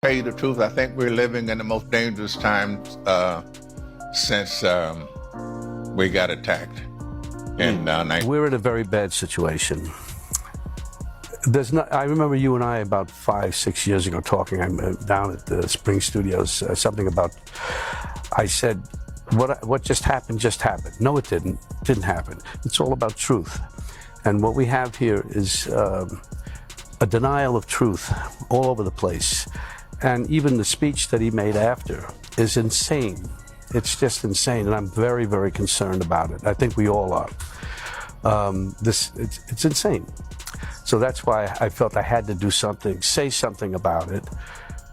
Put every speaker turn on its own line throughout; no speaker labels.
Tell you the truth, I think we're living in the most dangerous times since we got attacked.
We're in a very bad situation. I remember you and I about 5-6 years ago talking. I'm down at the Spring Studios. Something about, I said, what just happened just happened. No, it didn't. It didn't happen. It's all about truth. And what we have here is a denial of truth all over the place. And even the speech that he made after is insane. It's just insane, and I'm very, very concerned about it. I think we all are. It's insane. So that's why I felt I had to do something, say something about it,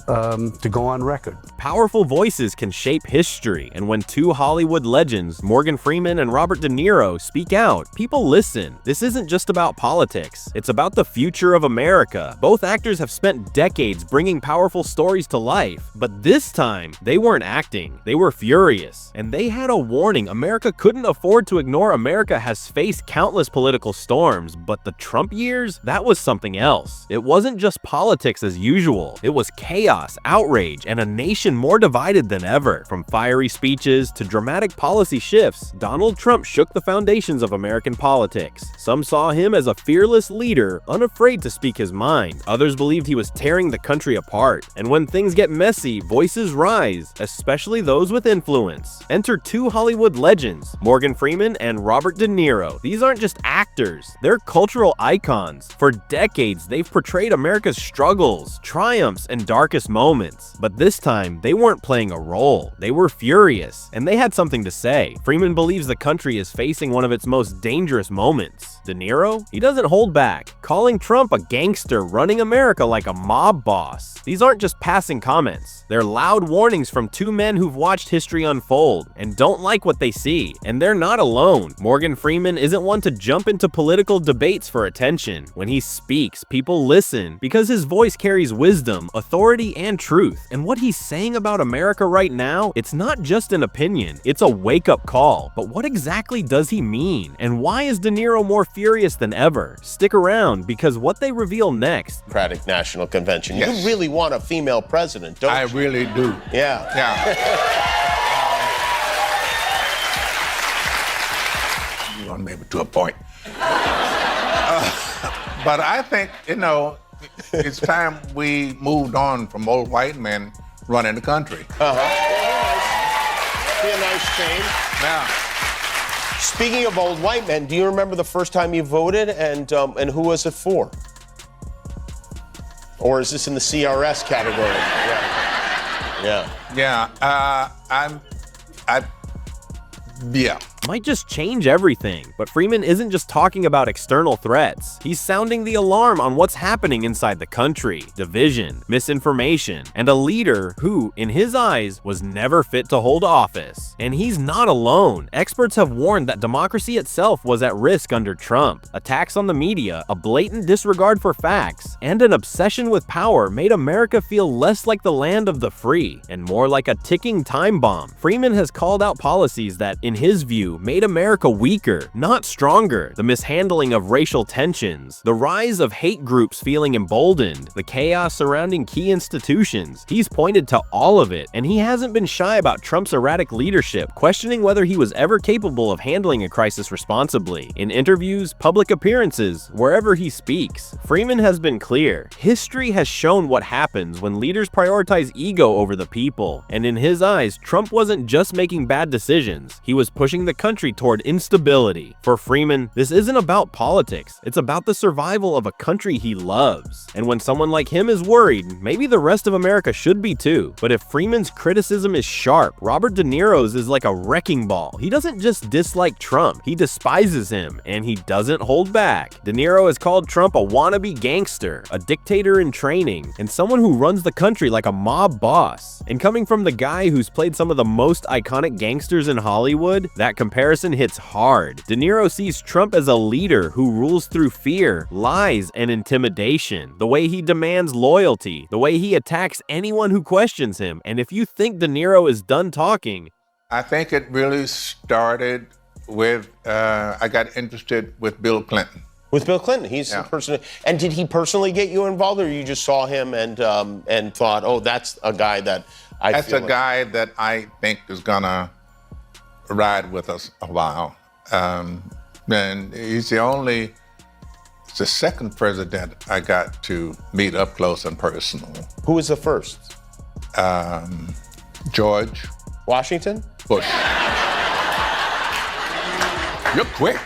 to go on record.
Powerful voices can shape history, and when two Hollywood legends, Morgan Freeman and Robert De Niro, speak out, people listen. This isn't just about politics, it's about the future of America. Both actors have spent decades bringing powerful stories to life, but this time, they weren't acting, they were furious. And they had a warning: America couldn't afford to ignore. America has faced countless political storms, but the Trump years, that was something else. It wasn't just politics as usual, it was chaos, outrage, and a nation more divided than ever. From fiery speeches to dramatic policy shifts, Donald Trump shook the foundations of American politics. Some saw him as a fearless leader, unafraid to speak his mind. Others believed he was tearing the country apart. And when things get messy, voices rise, especially those with influence. Enter two Hollywood legends, Morgan Freeman and Robert De Niro. These aren't just actors, they're cultural icons. For decades, they've portrayed America's struggles, triumphs, and darkest moments. But this time, they weren't playing a role. They were furious, and they had something to say. Freeman believes the country is facing one of its most dangerous moments. De Niro? He doesn't hold back, calling Trump a gangster running America like a mob boss. These aren't just passing comments. They're loud warnings from two men who've watched history unfold and don't like what they see. And they're not alone. Morgan Freeman isn't one to jump into political debates for attention. When he speaks, people listen because his voice carries wisdom, authority, and truth. And what he's saying about America right now, it's not just an opinion, it's a wake-up call. But what exactly does he mean? And why is De Niro more furious than ever? Stick around, because what they reveal next.
Democratic National Convention.
Yes.
You really want a female president, don't you?
I really do.
Yeah.
Yeah. Well, maybe to a point. But I think, it's time we moved on from old white men running the country.
Be a nice change.
Now,
Speaking of old white men, do you remember the first time you voted, and who was it for? Or is this in the CRS category? Yeah.
Yeah.
Might just change everything. But Freeman isn't just talking about external threats. He's sounding the alarm on what's happening inside the country. Division, misinformation, and a leader who, in his eyes, was never fit to hold office. And he's not alone. Experts have warned that democracy itself was at risk under Trump. Attacks on the media, a blatant disregard for facts, and an obsession with power made America feel less like the land of the free and more like a ticking time bomb. Freeman has called out policies that, in his view, made America weaker, not stronger. The mishandling of racial tensions, the rise of hate groups feeling emboldened, the chaos surrounding key institutions. He's pointed to all of it, and he hasn't been shy about Trump's erratic leadership, questioning whether he was ever capable of handling a crisis responsibly. In interviews, public appearances, wherever he speaks, Freeman has been clear. History has shown what happens when leaders prioritize ego over the people, and in his eyes, Trump wasn't just making bad decisions, he was pushing the country toward instability. For Freeman, this isn't about politics, it's about the survival of a country he loves. And when someone like him is worried, maybe the rest of America should be too. But if Freeman's criticism is sharp, Robert De Niro's is like a wrecking ball. He doesn't just dislike Trump, he despises him, and he doesn't hold back. De Niro has called Trump a wannabe gangster, a dictator in training, and someone who runs the country like a mob boss. And coming from the guy who's played some of the most iconic gangsters in Hollywood, that comparison hits hard. De Niro sees Trump as a leader who rules through fear, lies, and intimidation. The way he demands loyalty, the way he attacks anyone who questions him. And if you think De Niro is done talking,
I think it really started with, I got interested with Bill Clinton.
With Bill Clinton, he's the person. And did he personally get you involved, or you just saw him and thought, oh, that's a guy that
That's a guy that I think is gonna ride with us a while. And he's the second president I got to meet up close and personal.
Who was the first?
George
Washington?
Bush. You're quick.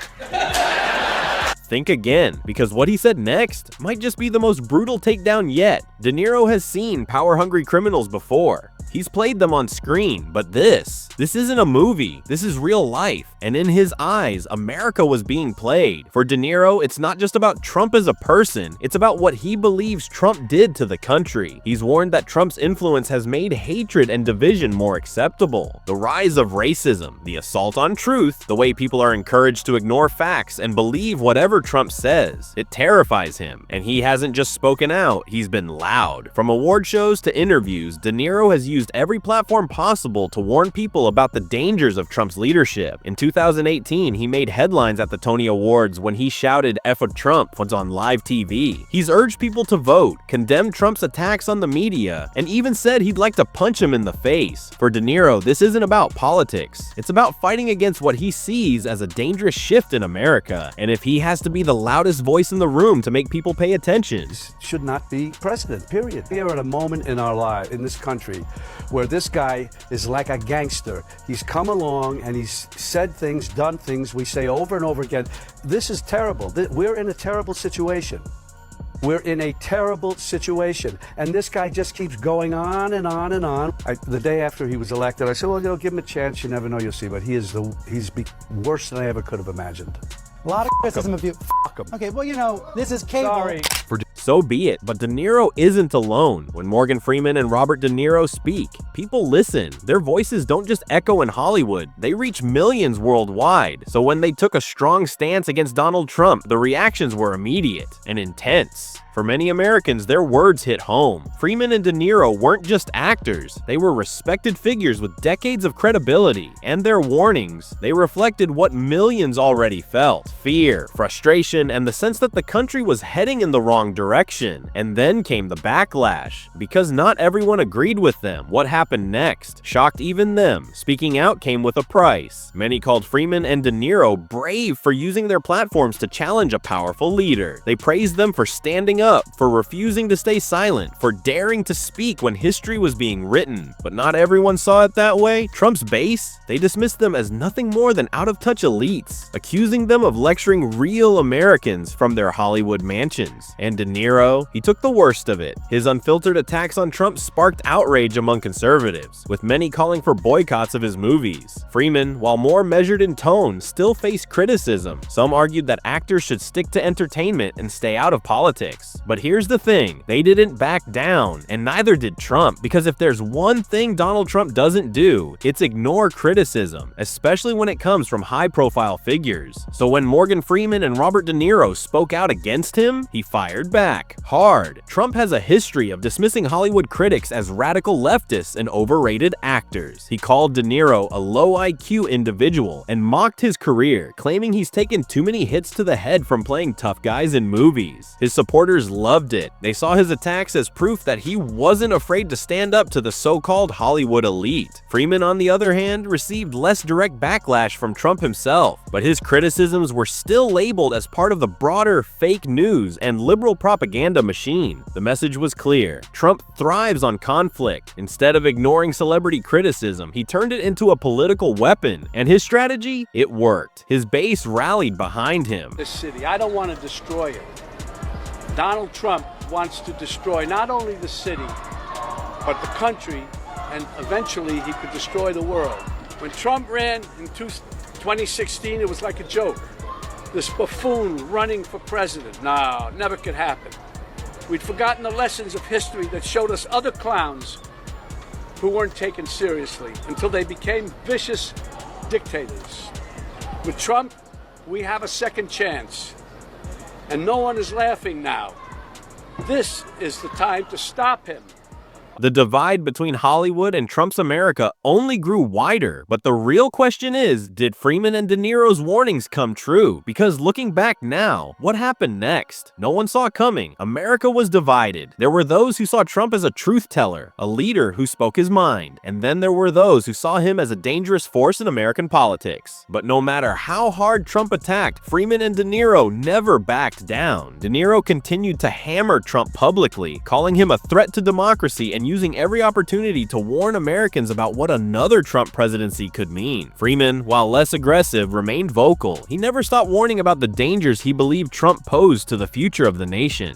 Think again, because what he said next might just be the most brutal takedown yet. De Niro has seen power-hungry criminals before. He's played them on screen, but this isn't a movie. This is real life. And in his eyes, America was being played. For De Niro, it's not just about Trump as a person, it's about what he believes Trump did to the country. He's warned that Trump's influence has made hatred and division more acceptable. The rise of racism, the assault on truth, the way people are encouraged to ignore facts and believe whatever Trump says. It terrifies him. And he hasn't just spoken out, he's been loud. From award shows to interviews, De Niro has used every platform possible to warn people about the dangers of Trump's leadership. In 2018, he made headlines at the Tony Awards when he shouted "F of Trump" was on live TV. He's urged people to vote, condemned Trump's attacks on the media, and even said he'd like to punch him in the face. For De Niro, this isn't about politics. It's about fighting against what he sees as a dangerous shift in America. And if he has to be the loudest voice in the room to make people pay attention,
should not be president, period. We are at a moment in our life, in this country, where this guy is like a gangster. He's come along and he's said things, done things we say over and over again. This is terrible. We're in a terrible situation. We're in a terrible situation. And this guy just keeps going on and on and on. The day after he was elected, I said, well, give him a chance. You never know, you'll see. But he's worse than I ever could have imagined.
A lot of criticism of you. Okay, well, this is cable.
Sorry.
So be it, but De Niro isn't alone. When Morgan Freeman and Robert De Niro speak, people listen. Their voices don't just echo in Hollywood, they reach millions worldwide. So when they took a strong stance against Donald Trump, the reactions were immediate and intense. For many Americans, their words hit home. Freeman and De Niro weren't just actors, they were respected figures with decades of credibility, and their warnings, they reflected what millions already felt: fear, frustration, and the sense that the country was heading in the wrong direction. And then came the backlash. Because not everyone agreed with them, what happened next shocked even them. Speaking out came with a price. Many called Freeman and De Niro brave for using their platforms to challenge a powerful leader. They praised them for standing up, for refusing to stay silent, for daring to speak when history was being written. But not everyone saw it that way. Trump's base, they dismissed them as nothing more than out-of-touch elites, accusing them of lecturing real Americans from their Hollywood mansions. And De Niro, he took the worst of it. His unfiltered attacks on Trump sparked outrage among conservatives, with many calling for boycotts of his movies. Freeman, while more measured in tone, still faced criticism. Some argued that actors should stick to entertainment and stay out of politics. But here's the thing, they didn't back down, and neither did Trump, because if there's one thing Donald Trump doesn't do, it's ignore criticism, especially when it comes from high-profile figures. So when Morgan Freeman and Robert De Niro spoke out against him, he fired back hard. Trump has a history of dismissing Hollywood critics as radical leftists and overrated actors. He called De Niro a low IQ individual and mocked his career, claiming he's taken too many hits to the head from playing tough guys in movies. His supporters loved it. They saw his attacks as proof that he wasn't afraid to stand up to the so-called Hollywood elite. Freeman, on the other hand, received less direct backlash from Trump himself, but his criticisms were still labeled as part of the broader fake news and liberal propaganda machine. The message was clear. Trump thrives on conflict. Instead of ignoring celebrity criticism, he turned it into a political weapon, and his strategy, it worked. His base rallied behind him.
This city, I don't want to destroy it. Donald Trump wants to destroy not only the city, but the country, and eventually he could destroy the world. When Trump ran in 2016, it was like a joke. This buffoon running for president. No, never could happen. We'd forgotten the lessons of history that showed us other clowns who weren't taken seriously until they became vicious dictators. With Trump, we have a second chance. And no one is laughing now. This is the time to stop him.
The divide between Hollywood and Trump's America only grew wider, but the real question is, did Freeman and De Niro's warnings come true? Because looking back now, what happened next? No one saw it coming. America was divided. There were those who saw Trump as a truth teller, a leader who spoke his mind, and then there were those who saw him as a dangerous force in American politics. But no matter how hard Trump attacked, Freeman and De Niro never backed down. De Niro continued to hammer Trump publicly, calling him a threat to democracy and using every opportunity to warn Americans about what another Trump presidency could mean. Freeman, while less aggressive, remained vocal. He never stopped warning about the dangers he believed Trump posed to the future of the nation.